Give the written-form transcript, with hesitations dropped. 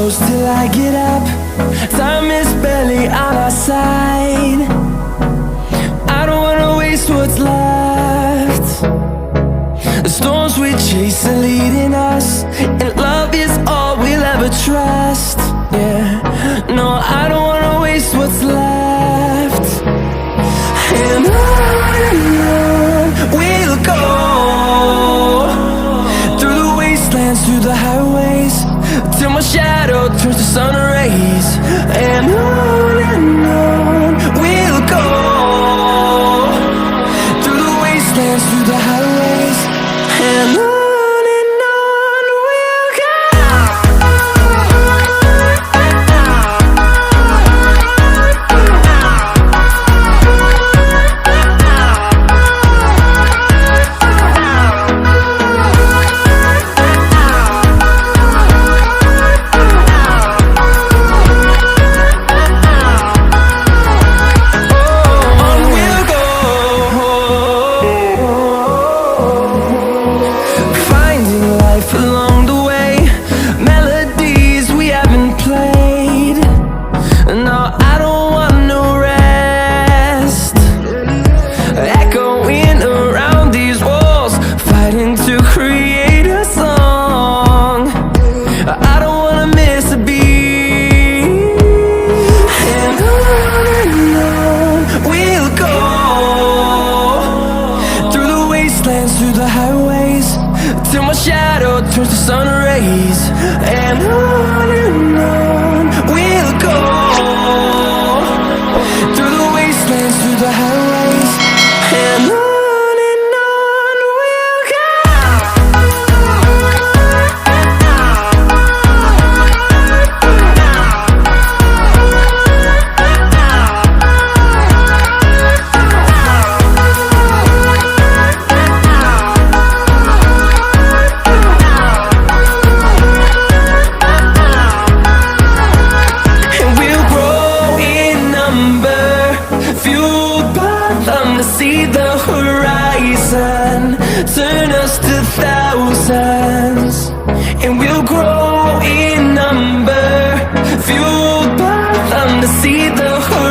close till I get up. Time is barely on our side. I don't wanna waste what's left. The storms we chase are leading us, and love is all we'll ever trust. Yeah, no, I don't wanna waste what's left. And on we'll go, through the wastelands, through the highways, till my shadow turns to sun rays. And on we'll go, through the wastelands, through the highways, and on we'll go. Through the highways, till my shadow turns to sun rays. And on we'll go, through the wastelands, through the highways, and on we'll go. To see the horizon turn us to thousands, and we'll grow in number, fueled by them to see the horizon.